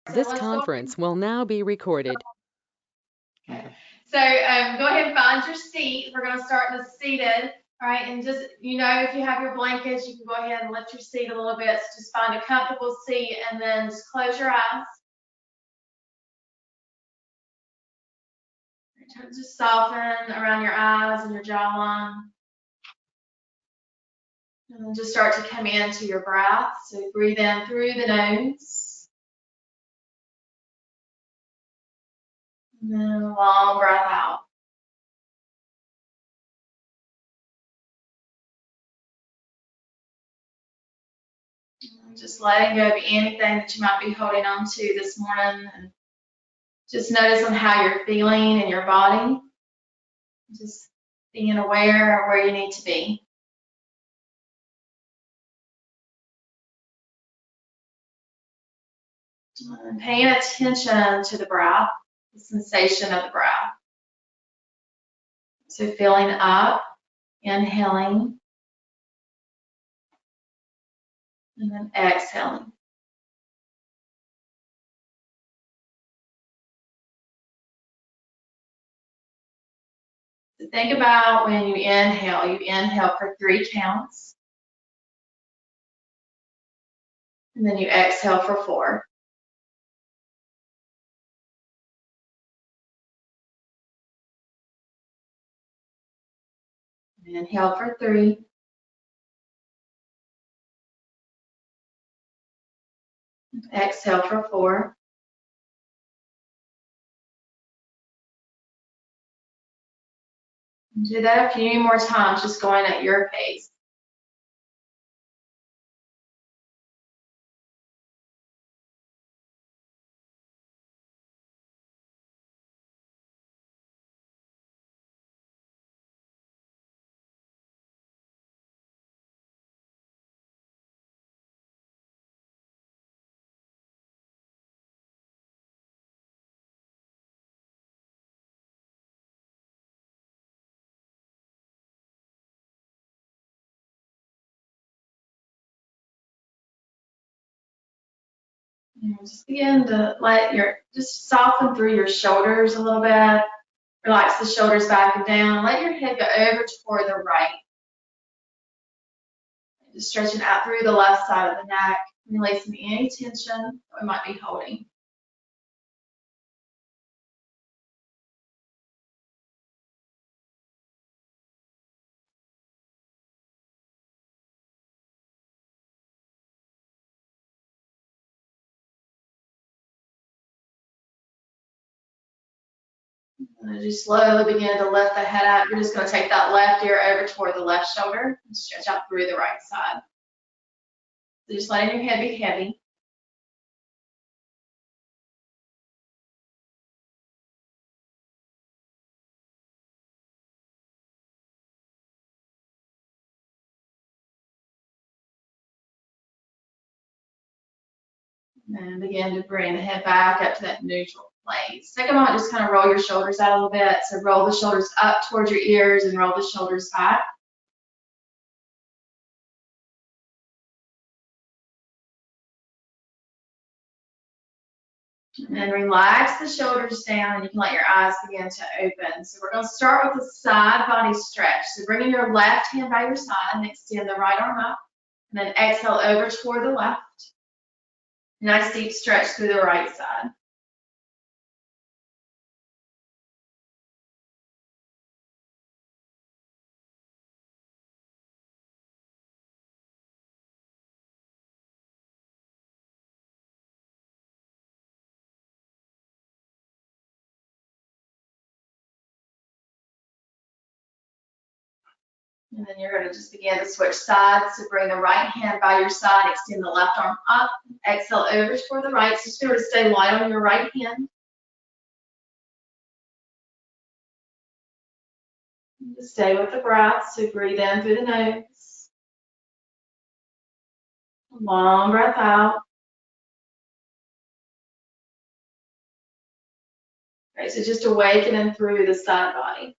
This conference will now be recorded. Okay. So go ahead and find your seat. We're going to start in the seated. All right. And just, if you have your blankets, you can go ahead and lift your seat a little bit. So just find a comfortable seat and then just close your eyes. Just soften around your eyes and your jawline. And then just start to come into your breath. So breathe in through the nose. And then a long breath out. And just letting go of anything that you might be holding on to this morning. And just notice on how you're feeling in your body. Just being aware of where you need to be. And paying attention to the breath, the sensation of the breath. So filling up, inhaling, and then exhaling. So think about when you inhale for 3 counts. And then you exhale for 4. Inhale for 3. Exhale for 4. And do that a few more times, just going at your pace. And just begin to just soften through your shoulders a little bit. Relax the shoulders back and down. Let your head go over toward the right. Just stretching out through the left side of the neck, releasing any tension that we might be holding. And as you slowly begin to lift the head up, you're just going to take that left ear over toward the left shoulder and stretch out through the right side. So just letting your head be heavy. And begin to bring the head back up to that neutral place. Take a moment, just kind of roll your shoulders out a little bit. So roll the shoulders up towards your ears and roll the shoulders back. And then relax the shoulders down, and you can let your eyes begin to open. So we're going to start with the side body stretch. So bringing your left hand by your side and extend the right arm up. And then exhale over toward the left. Nice deep stretch through the right side. And then you're going to just begin to switch sides. So bring the right hand by your side, extend the left arm up, exhale over toward the right. So just going to stay light on your right hand. And just stay with the breath. So breathe in through the nose. Long breath out. Right, so just awakening through the side body.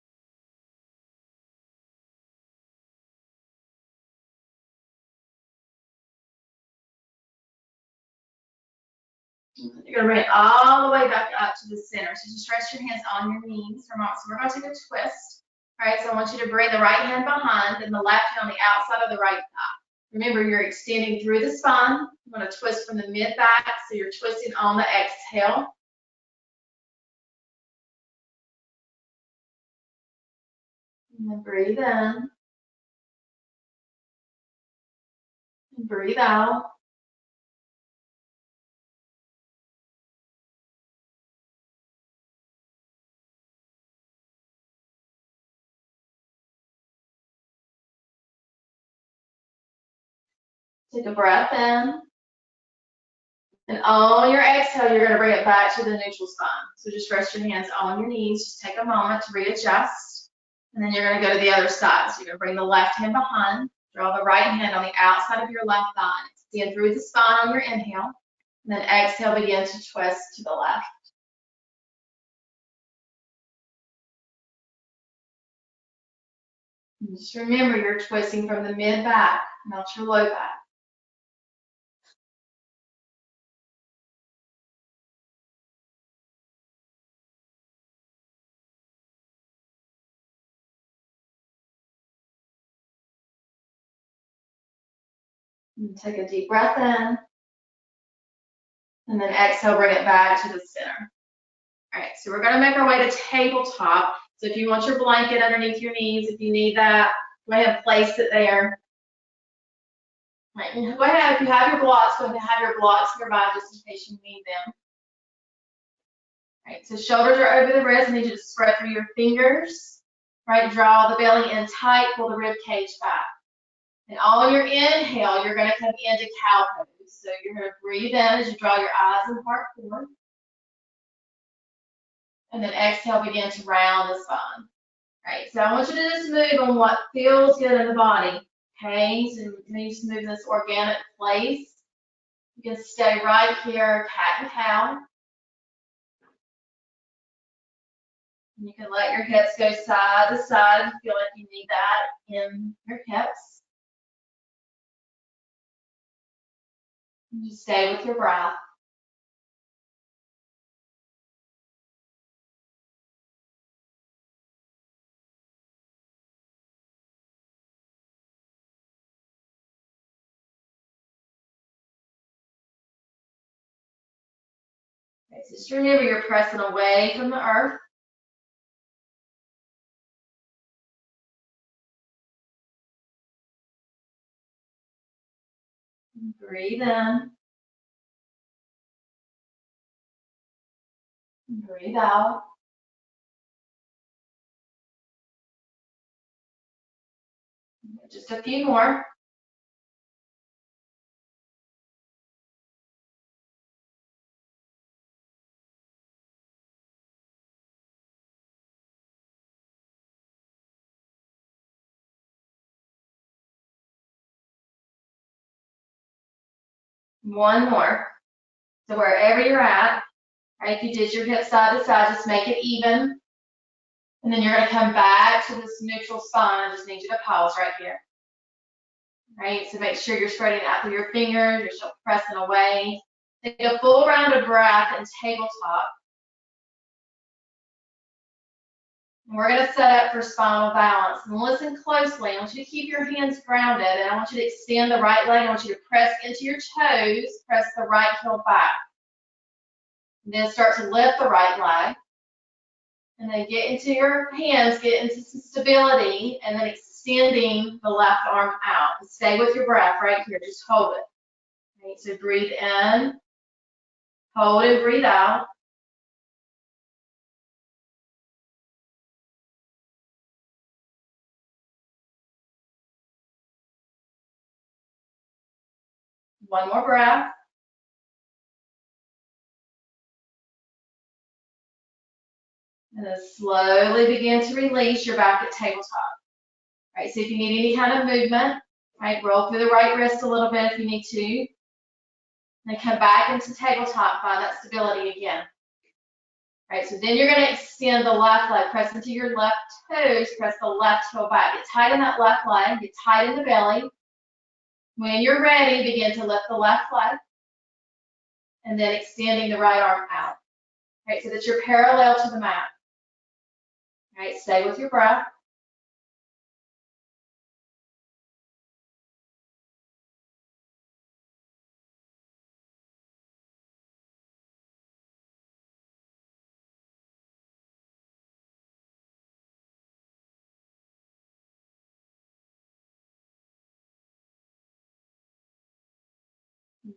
You're going to bring it all the way back up to the center. So just rest your hands on your knees for a moment. So we're going to take a twist. All right, so I want you to bring the right hand behind and the left hand on the outside of the right thigh. Remember, you're extending through the spine. You want to twist from the mid-back, so you're twisting on the exhale. And then breathe in. And breathe out. Take a breath in. And on your exhale, you're going to bring it back to the neutral spine. So just rest your hands on your knees. Just take a moment to readjust. And then you're going to go to the other side. So you're going to bring the left hand behind. Draw the right hand on the outside of your left thigh. Extend through the spine on your inhale. And then exhale, begin to twist to the left. And just remember, you're twisting from the mid-back, not your low back. And take a deep breath in. And then exhale, bring it back to the center. All right, so we're going to make our way to tabletop. So if you want your blanket underneath your knees, if you need that, go ahead and place it there. All right, go ahead, if you have your blocks, go ahead and have your blocks nearby just in case you need them. All right, so shoulders are over the wrists. I need you to spread through your fingers. Right, draw the belly in tight, pull the rib cage back. And on your inhale, you're going to come into cow pose. So you're going to breathe in as you draw your eyes and heart forward. And then exhale, begin to round the spine. All right, so I want you to just move on what feels good in the body. Okay, so you can just move in this organic place. You can stay right here, cat and cow. And you can let your hips go side to side if you feel like you need that in your hips. And just stay with your breath. Okay, so just remember you're pressing away from the earth. And breathe in. And breathe out. Just a few more. One more. So wherever you're at, right, if you did your hips side to side, just make it even. And then you're going to come back to this neutral spine. I just need you to pause right here. Right, so make sure you're spreading out through your fingers, you're still pressing away. Take a full round of breath in tabletop. And we're going to set up for spinal balance. And listen closely. I want you to keep your hands grounded, and I want you to extend the right leg. I want you to press into your toes, press the right heel back. And then start to lift the right leg. And then get into your hands, get into some stability, and then extending the left arm out. Stay with your breath right here. Just hold it. Okay, so breathe in, hold and breathe out. One more breath. And then slowly begin to release. You're back at tabletop. All right, so if you need any kind of movement, right, roll through the right wrist a little bit if you need to. Then come back into tabletop, find that stability again. All right, so then you're going to extend the left leg, press into your left toes, press the left heel back. Get tight in that left leg, get tight in the belly. When you're ready, begin to lift the left leg. and then extending the right arm out. Right, so that you're parallel to the mat. Right, stay with your breath.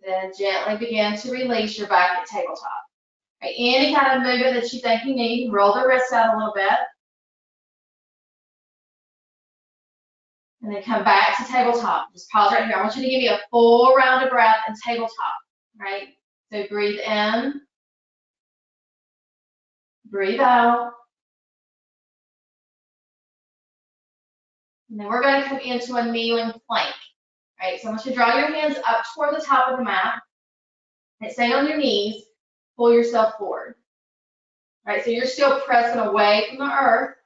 Then gently begin to release your back at tabletop. Right, any kind of movement that you think you need, roll the wrist out a little bit. And then come back to tabletop. Just pause right here. I want you to give me a full round of breath in tabletop, right? So breathe in, breathe out. And then we're going to come into a kneeling plank, right? So I want you to draw your hands up toward the top of the mat. And stay on your knees. Pull yourself forward. Right, so you're still pressing away from the earth.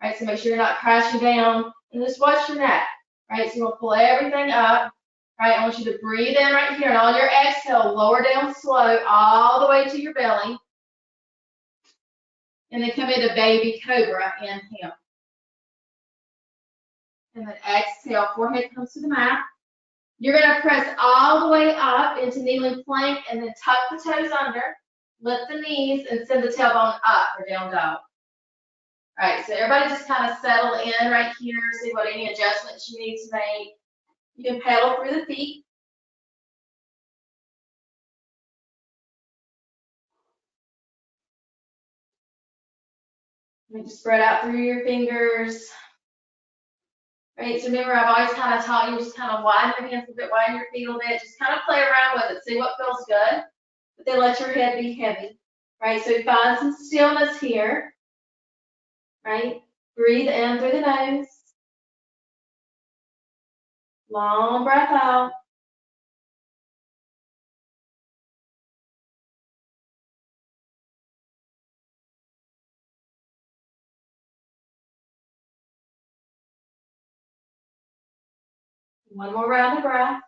Right, so make sure you're not crashing down. And just watch your neck. Right, so you'll pull everything up. Right, I want you to breathe in right here. And on your exhale, lower down slow all the way to your belly. And then come into baby cobra, inhale. And then exhale, forehead comes to the mat. You're going to press all the way up into kneeling plank and then tuck the toes under, lift the knees, and send the tailbone up or down dog. All right, so everybody just kind of settle in right here, see what any adjustments you need to make. You can pedal through the feet. You can spread out through your fingers. Right, so remember, I've always kind of taught you just kind of widen your hands a bit, widen your feet a little bit, just kind of play around with it, see what feels good, but then let your head be heavy. Right, so find some stillness here. Right, breathe in through the nose. Long breath out. One more round of breath.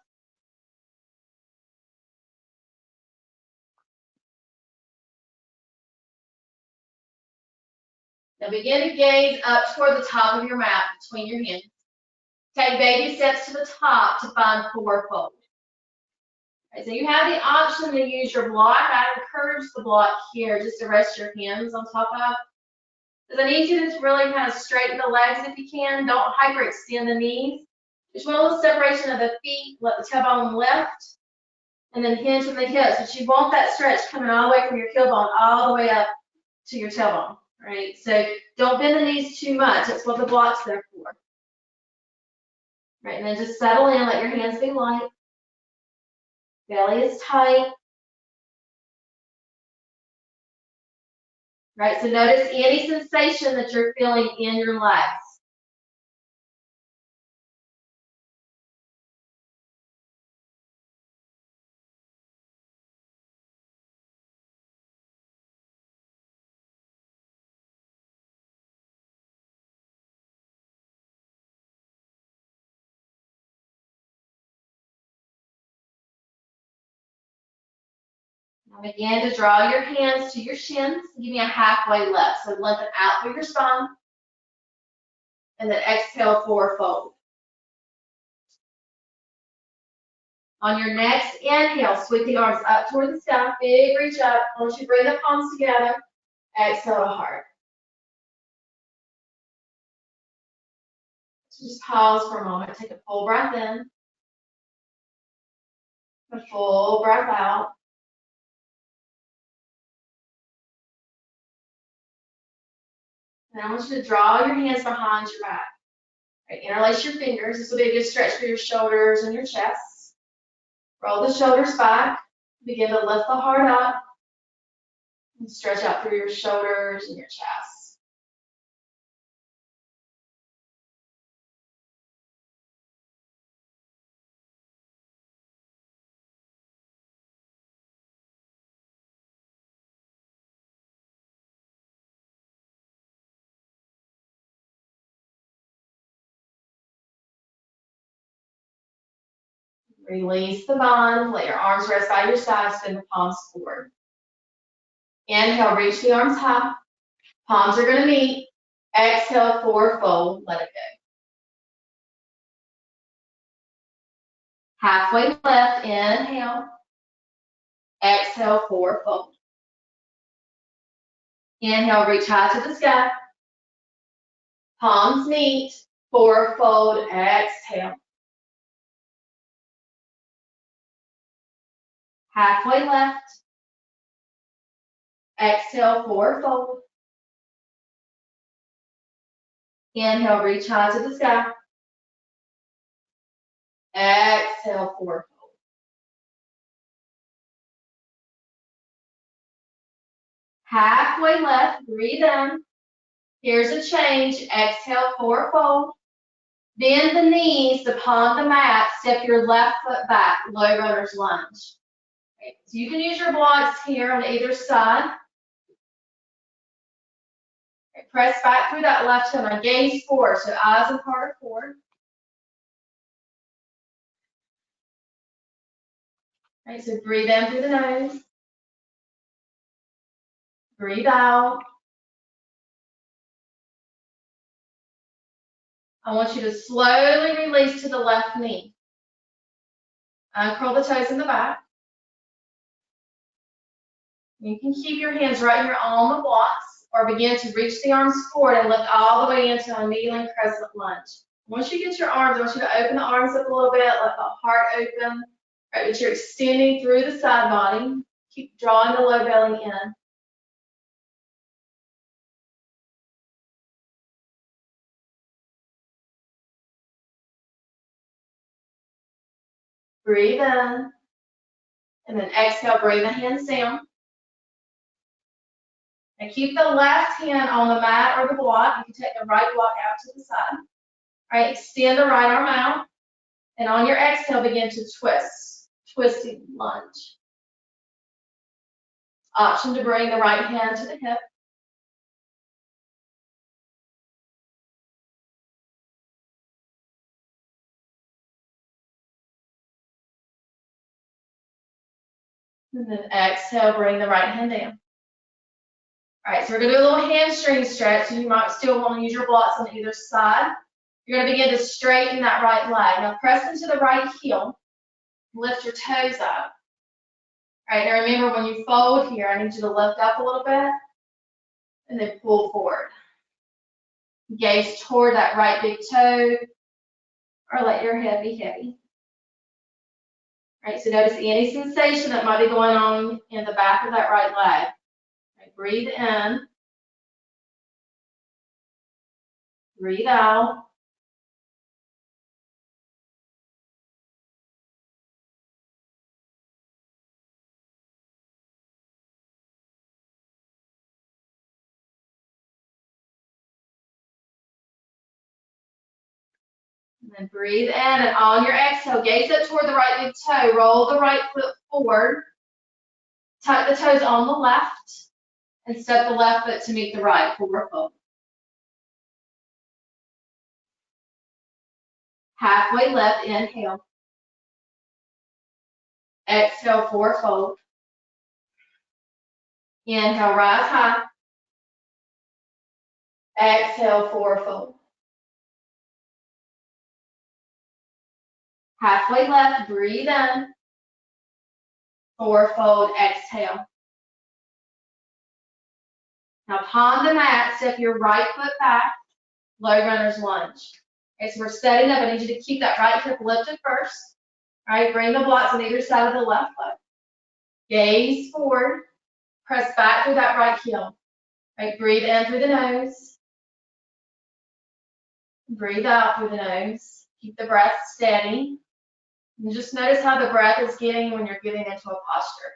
Now begin to gaze up toward the top of your mat between your hands. Take baby steps to the top to find forward fold. Okay, so you have the option to use your block. I encourage the block here just to rest your hands on top of. Because I need you to really kind of straighten the legs if you can. Don't hyperextend the knees. Just want a little separation of the feet. Let the tailbone lift. And then hinge from the hips. But you want that stretch coming all the way from your heel bone all the way up to your tailbone. Right? So don't bend the knees too much. That's what the block's there for. Right? And then just settle in. Let your hands be light. Belly is tight. Right, so notice any sensation that you're feeling in your legs. Now begin to draw your hands to your shins. Give me a halfway lift. So lengthen out through your spine. And then exhale, forward fold. On your next inhale, sweep the arms up toward the sky. Big reach up. Once you bring the palms together, exhale to heart. So just pause for a moment. Take a full breath in. A full breath out. And I want you to draw your hands behind your back. Right, interlace your fingers. This will be a good stretch for your shoulders and your chest. Roll the shoulders back. Begin to lift the heart up. And stretch out through your shoulders and your chest. Release the bond. Let your arms rest by your side. Spin the palms forward. Inhale, reach the arms high. Palms are going to meet. Exhale, forward fold. Let it go. Halfway lift. Inhale. Exhale, forward fold. Inhale, reach high to the sky. Palms meet. Forward fold. Exhale. Halfway left. Exhale, forward fold. Inhale, reach high to the sky. Exhale, forward fold. Halfway left, breathe in. Here's a change. Exhale, forward fold. Bend the knees upon the mat. Step your left foot back. Low runner's lunge. Okay. So you can use your blocks here on either side. Okay. Press back through that left toe. Now gaze forward. So eyes and heart are forward. Okay. So breathe in through the nose. Breathe out. I want you to slowly release to the left knee. Uncurl the toes in the back. You can keep your hands right here on the blocks or begin to reach the arms forward and lift all the way into a kneeling crescent lunge. Once you get your arms, I want you to open the arms up a little bit, let the heart open, right, but you're extending through the side body. Keep drawing the low belly in. Breathe in, and then exhale, bring the hands down. And keep the left hand on the mat or the block. You can take the right block out to the side. All right, extend the right arm out. And on your exhale, begin to twist. Twisting lunge. Option to bring the right hand to the hip. And then exhale, bring the right hand down. All right, so we're going to do a little hamstring stretch. So you might still want to use your blocks on either side. You're going to begin to straighten that right leg. Now press into the right heel. Lift your toes up. All right, now remember when you fold here, I need you to lift up a little bit and then pull forward. Gaze toward that right big toe or let your head be heavy. All right, so notice any sensation that might be going on in the back of that right leg. All right, breathe in. Breathe out. And then breathe in, and on your exhale, gaze up toward the right big toe. Roll the right foot forward. Tuck the toes on the left, and step the left foot to meet the right. Forward fold. Halfway left, inhale. Exhale, forward fold. Inhale, rise high. Exhale, forward fold. Halfway left, breathe in. Forward fold, exhale. Now upon the mat, step your right foot back, low runner's lunge. Okay, so we're setting up. I need you to keep that right hip lifted first. All right, bring the blocks on either side of the left foot. Gaze forward, press back through that right heel. All right, breathe in through the nose. Breathe out through the nose. Keep the breath steady. And just notice how the breath is getting when you're getting into a posture.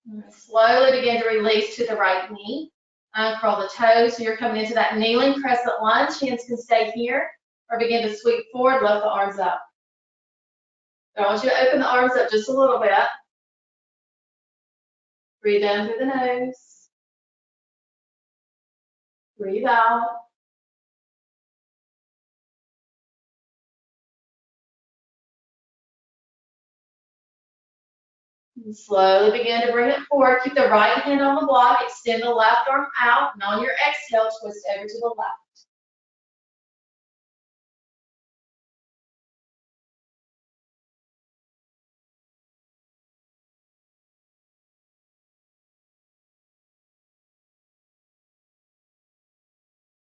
And slowly begin to release to the right knee. Uncurl the toes. So you're coming into that kneeling crescent lunge. Hands can stay here or begin to sweep forward, lift the arms up. I want you to open the arms up just a little bit. Breathe in through the nose. Breathe out. And slowly begin to bring it forward. Keep the right hand on the block. Extend the left arm out. And on your exhale, twist over to the left.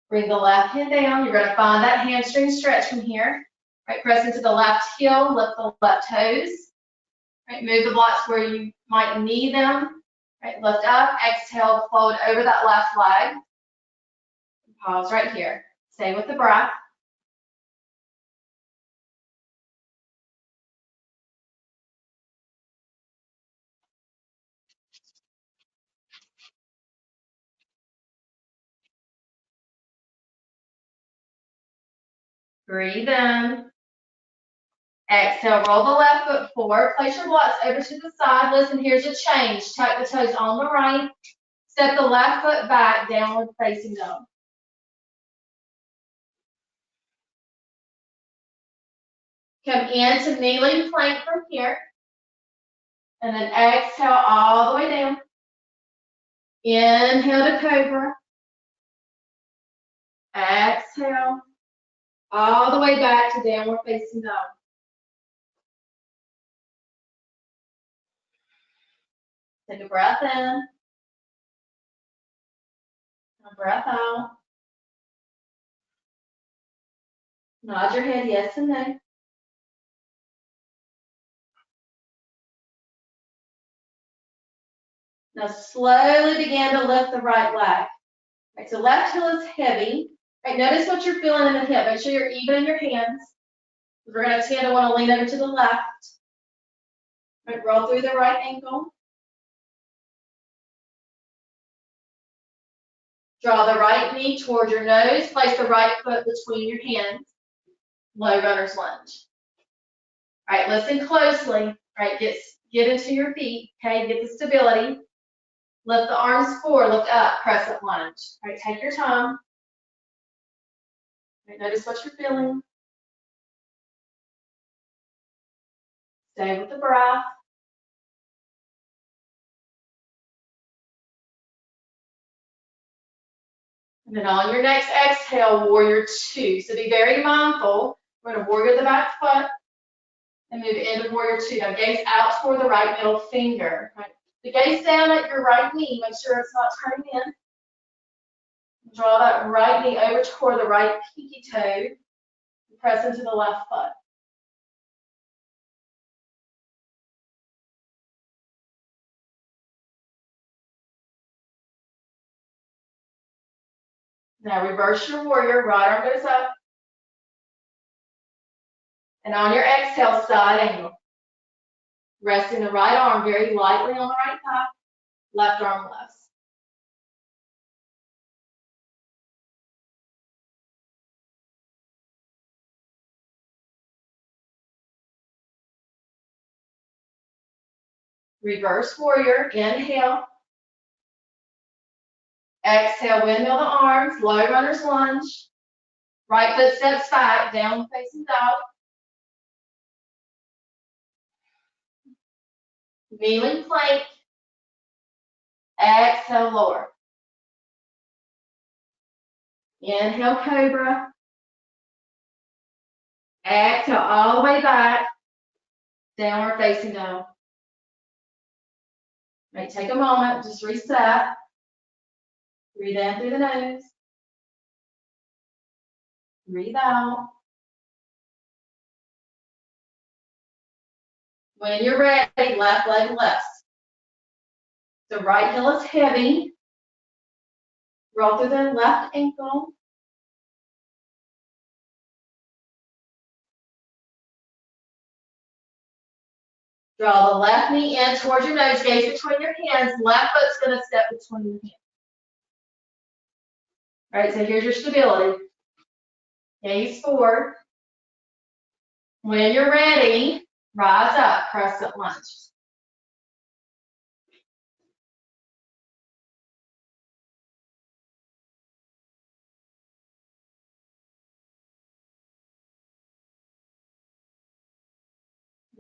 Bring the left hand down. You're going to find that hamstring stretch from here. Right, press into the left heel, lift the left toes. Right, move the blocks where you might need them. Right, lift up, exhale, fold over that left leg. Pause right here. Stay with the breath. Breathe in. Exhale, roll the left foot forward. Place your blocks over to the side. Listen, here's a change. Tuck the toes on the right. Step the left foot back, downward facing dog. Come into kneeling plank from here. And then exhale all the way down. Inhale to Cobra. Exhale all the way back to downward facing dog. Take a breath in. A breath out. Nod your head yes and no. Now slowly begin to lift the right leg. Right, so left heel is heavy. Right, notice what you're feeling in the hip. Make sure you're even in your hands. We're going to tend to want to lean over to the left. Right, roll through the right ankle. Draw the right knee toward your nose. Place the right foot between your hands. Low runner's lunge. All right, listen closely. Right, get into your feet. Okay, get the stability. Lift the arms forward, lift up, crescent lunge. All right, take your time. Right, notice what you're feeling. Stay with the breath. And then on your next exhale, warrior two. So be very mindful. We're going to warrior the back foot and move into warrior two. Now gaze out toward the right middle finger. Right. The gaze down at your right knee. Make sure it's not turning in. Draw that right knee over toward the right pinky toe. Press into the left foot. Now reverse your warrior. Right arm goes up. And on your exhale, side angle. Resting the right arm very lightly on the right thigh. Left arm lifts. Reverse warrior. Inhale. Exhale, windmill the arms. Low runner's lunge. Right foot steps back. Down facing dog. Kneeling plank. Exhale, lower. Inhale, Cobra. Exhale, all the way back. Downward facing dog. Right, take a moment, just reset. Breathe in through the nose. Breathe out. When you're ready, left leg lifts. The right heel is heavy. Roll through the left ankle. Draw the left knee in towards your nose, gaze between your hands. Left foot's going to step between your hands. All right, so here's your stability. Gaze forward. When you're ready, rise up, crescent lunge.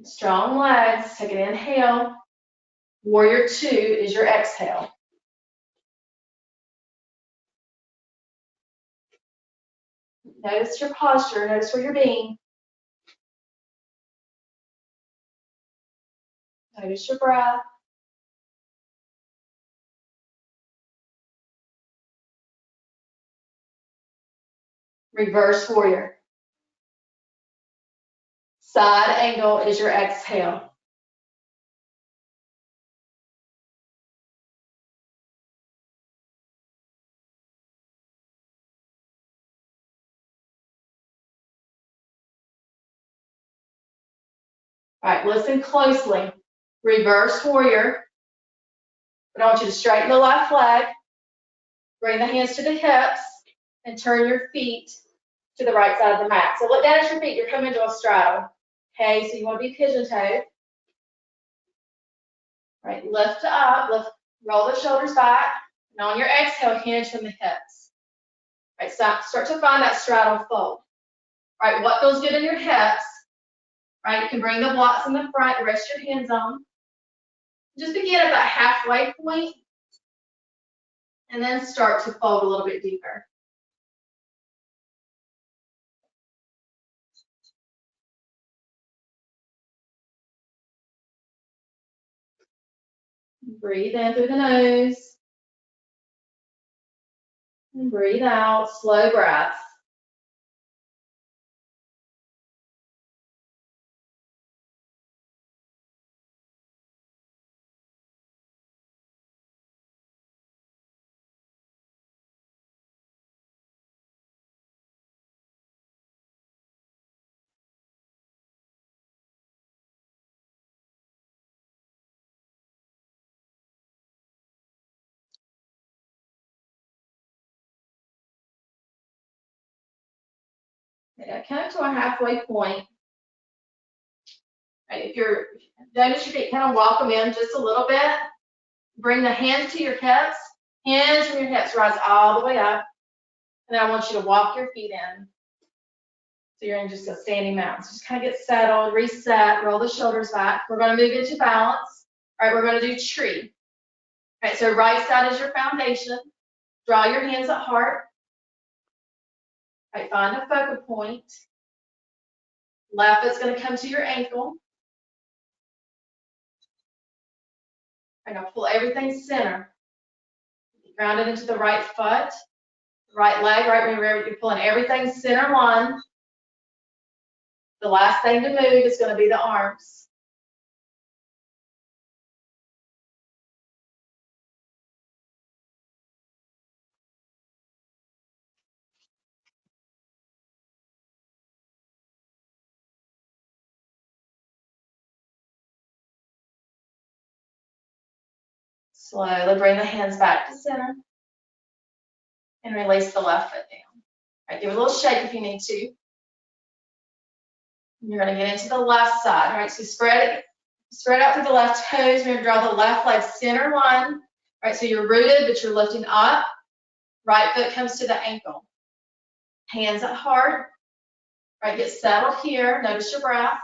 Strong legs. Take an inhale. Warrior 2 is your exhale. Notice your posture. Notice where you're being. Notice your breath. Reverse warrior. Side angle is your exhale. All right, listen closely. Reverse warrior. I want you to straighten the left leg. Bring the hands to the hips and turn your feet to the right side of the mat. So look down at your feet. You're coming to a straddle. Okay, so you want to be pigeon-toed. All right, lift up, roll the shoulders back, and on your exhale, hinge from the hips. All right, start to find that straddle fold. All right, what feels good in your hips? All right, you can bring the blocks in the front, rest your hands on. Just begin at that halfway point, and then start to fold a little bit deeper. Breathe in through the nose. And breathe out, slow breath. Okay, come to a halfway point. Right, if you're, notice your feet kind of walk them in just a little bit. Bring the hands to your hips. Hinge from your hips, rise all the way up. And then I want you to walk your feet in. So you're in just a standing mountain. So just kind of get settled, reset, roll the shoulders back. We're going to move into balance. All right, we're going to do tree. All right, so right side is your foundation. Draw your hands at heart. All right, find a focal point. Left foot's going to come to your ankle. I'm going to pull everything center. Ground it into the right foot, right leg, right where you're pulling everything center line. The last thing to move is going to be the arms. Slowly bring the hands back to center and release the left foot down. All right, give it a little shake if you need to. You're going to get into the left side. All right, so spread out through the left toes. We're going to draw the left leg center line. All right, so you're rooted, but you're lifting up. Right foot comes to the ankle. Hands at heart. All right, get settled here. Notice your breath.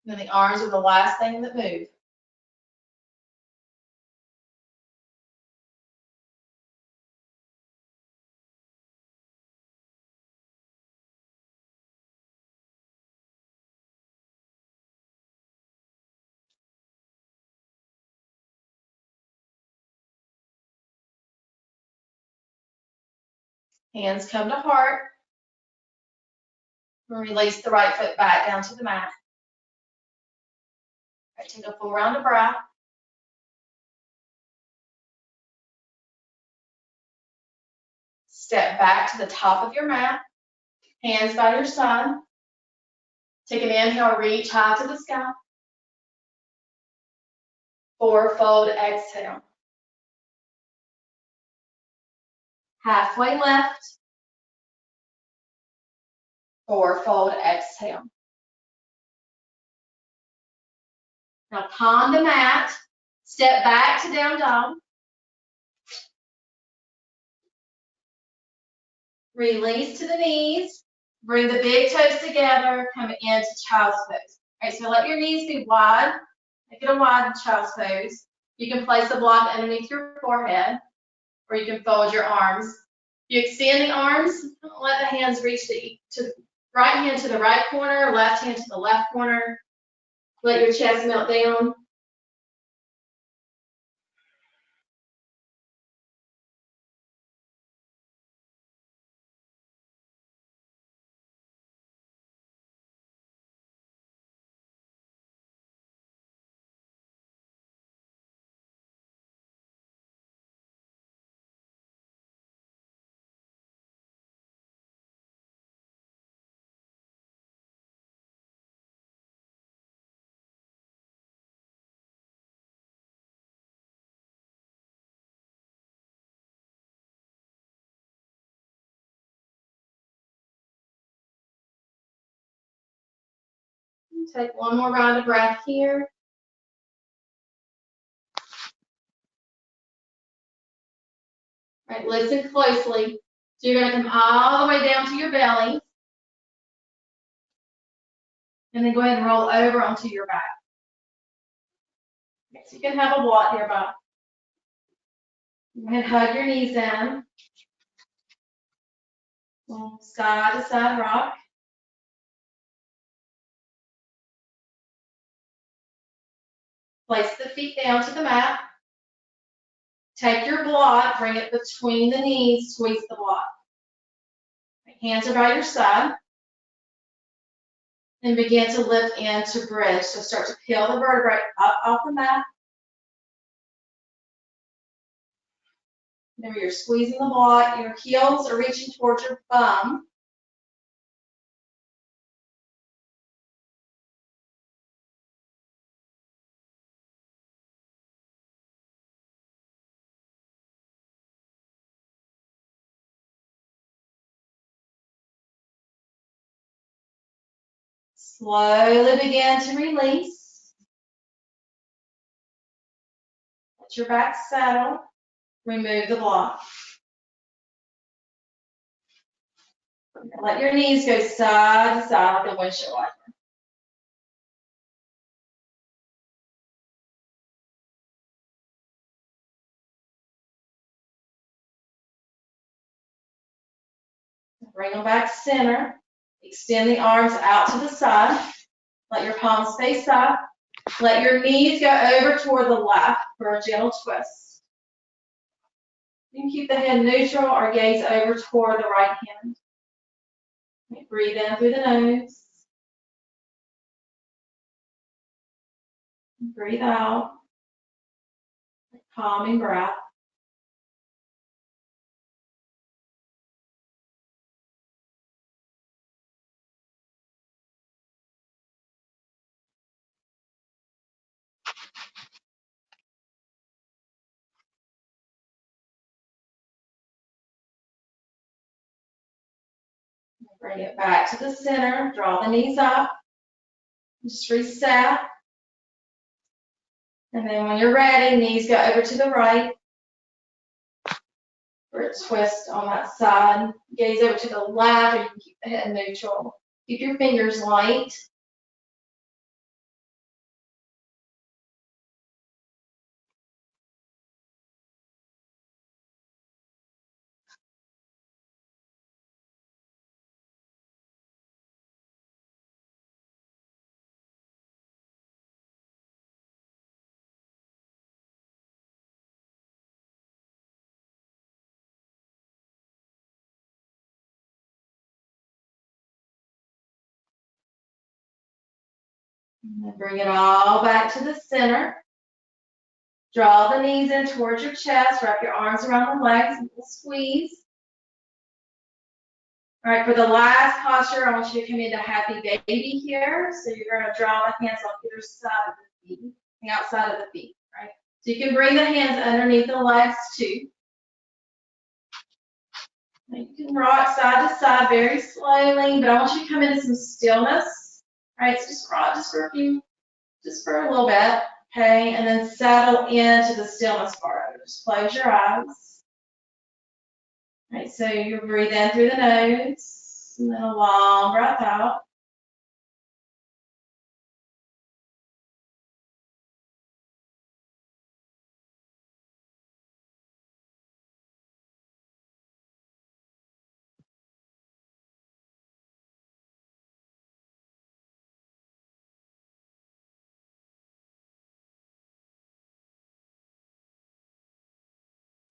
And then the arms are the last thing that move. Hands come to heart. And release the right foot back down to the mat. All right, take a full round of breath. Step back to the top of your mat. Hands by your side. Take an inhale, reach high to the sky. Four-fold exhale. Halfway lift. Four-fold exhale. Now palm the mat. Step back to down dog. Release to the knees. Bring the big toes together, come into child's pose. All right, so let your knees be wide. Make it a wide child's pose. You can place the block underneath your forehead, or you can fold your arms. You extend the arms, let the hands reach to right hand to the right corner, left hand to the left corner. Let your chest melt down. Take one more round of breath here. All right, listen closely. So you're going to come all the way down to your belly. And then go ahead and roll over onto your back. Okay, so you can have a blot here, Bob. Go ahead and hug your knees in. Side to side rock. Place the feet down to the mat. Take your block, bring it between the knees, squeeze the block. Hands are by your side. And begin to lift into bridge. So start to peel the vertebrae up off the mat. Remember, you're squeezing the block. Your heels are reaching towards your bum. Slowly begin to release. Let your back settle. Remove the block. Let your knees go side to side like a windshield wiper. Bring them back center. Extend the arms out to the side. Let your palms face up. Let your knees go over toward the left for a gentle twist. You can keep the head neutral or gaze over toward the right hand. Breathe in through the nose. Breathe out. Calming breath. Bring it back to the center. Draw the knees up. Just reset. And then when you're ready, knees go over to the right. For a twist on that side. Gaze over to the left, or you can keep the head neutral. Keep your fingers light. And then bring it all back to the center. Draw the knees in towards your chest. Wrap your arms around the legs and we'll squeeze. All right, for the last posture, I want you to come into happy baby here. So you're going to draw the hands on either side of the feet, the outside of the feet, right? So you can bring the hands underneath the legs too. You can rock side to side very slowly, but I want you to come into some stillness. All right, so just rock just for a little bit, okay? And then settle into the stillness part. Just close your eyes. All right, so you breathe in through the nose. And then a long breath out.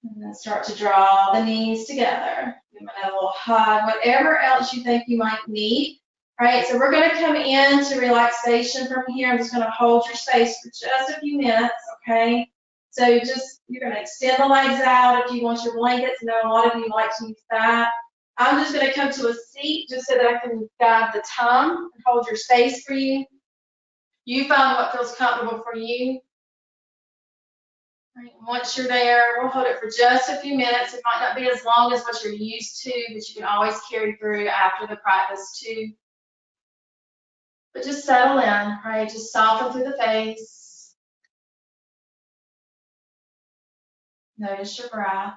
And then start to draw the knees together. Give them a little hug, whatever else you think you might need. All right, so we're going to come into relaxation from here. I'm just going to hold your space for just a few minutes, okay? So you're going to extend the legs out if you want your blankets. I know a lot of you like to use that. I'm just going to come to a seat just so that I can guide the time and hold your space for you. You find what feels comfortable for you. Right. Once you're there, we'll hold it for just a few minutes. It might not be as long as what you're used to, but you can always carry through after the practice too. But just settle in, right? Just soften through the face. Notice your breath.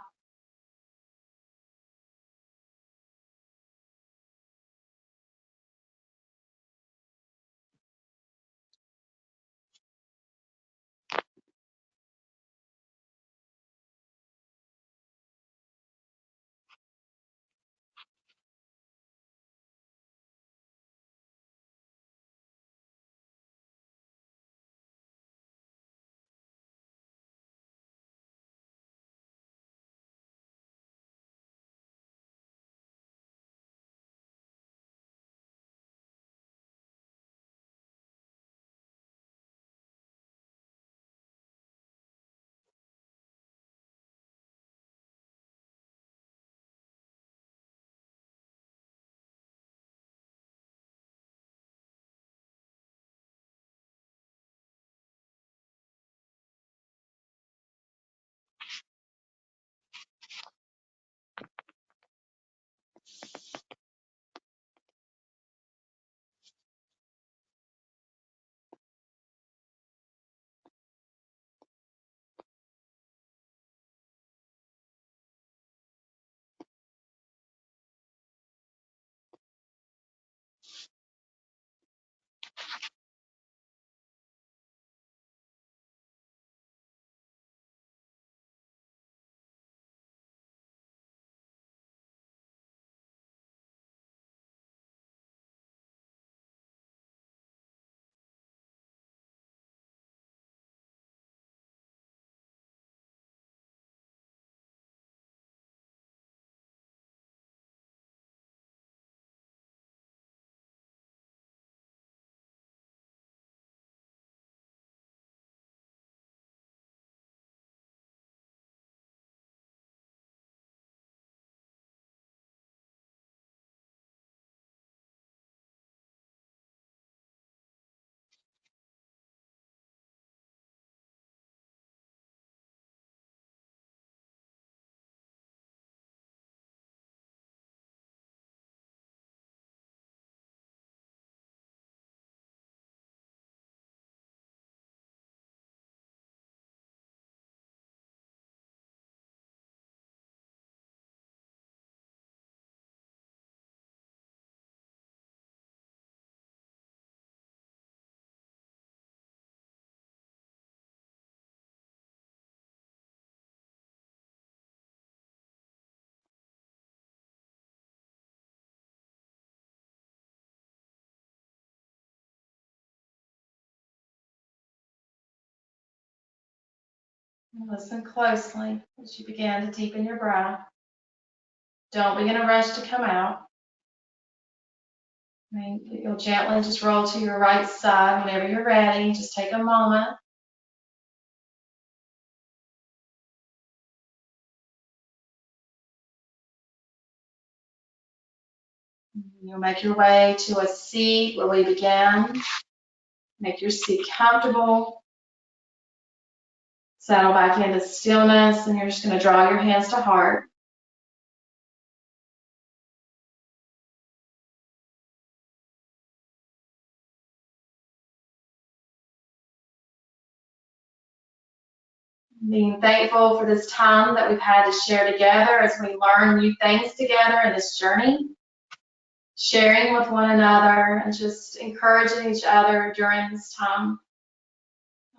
And listen closely as you begin to deepen your breath. Don't be in a rush to come out. You'll gently just roll to your right side whenever you're ready. Just take a moment. You'll make your way to a seat where we begin. Make your seat comfortable. Settle back into stillness, and you're just going to draw your hands to heart. Being thankful for this time that we've had to share together as we learn new things together in this journey. sharing with one another and just encouraging each other during this time.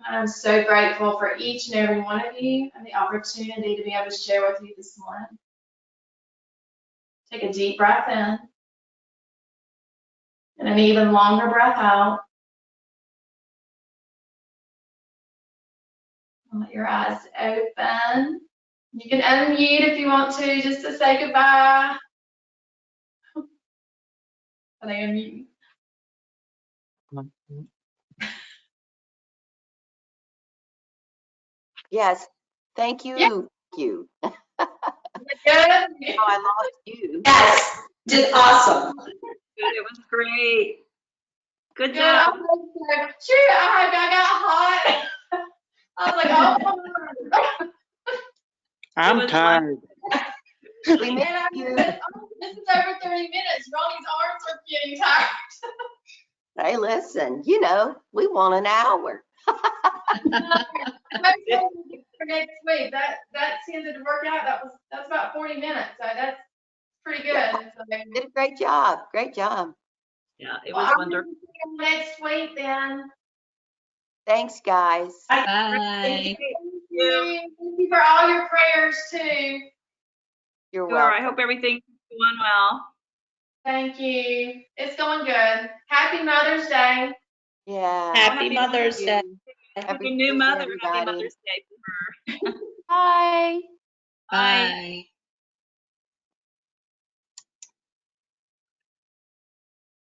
I'm so grateful for each and every one of you and the opportunity to be able to share with you this morning. Take a deep breath in and an even longer breath out. Let your eyes open. You can unmute if you want to, just to say goodbye. Are they unmuting? Yes. Thank you. Yeah. Thank you. Good. Oh, I lost you. Yes, did awesome. Good. It was great. Good Good. job. Sure, I got hot. I was like, oh. I'm tired. We missed And I you. said, oh, this is over 30 minutes. Ronnie's arms are getting tired. Hey, listen, you know, we want an hour. For next week, that seemed to work out. That's about 40 minutes, so that's pretty good. So, Did a great job. Great job. Yeah, it well, was I'll wonderful. see you next week then. Thanks, guys. Bye. Thank you. Thank you for all your prayers too. You're Sure. welcome. I hope everything's going well. Thank you. It's going good. Happy Mother's Day. Yeah. Happy Mother's Day. Happy new Tuesday, mother. Happy everybody. Mother's Day to her. Bye. Bye.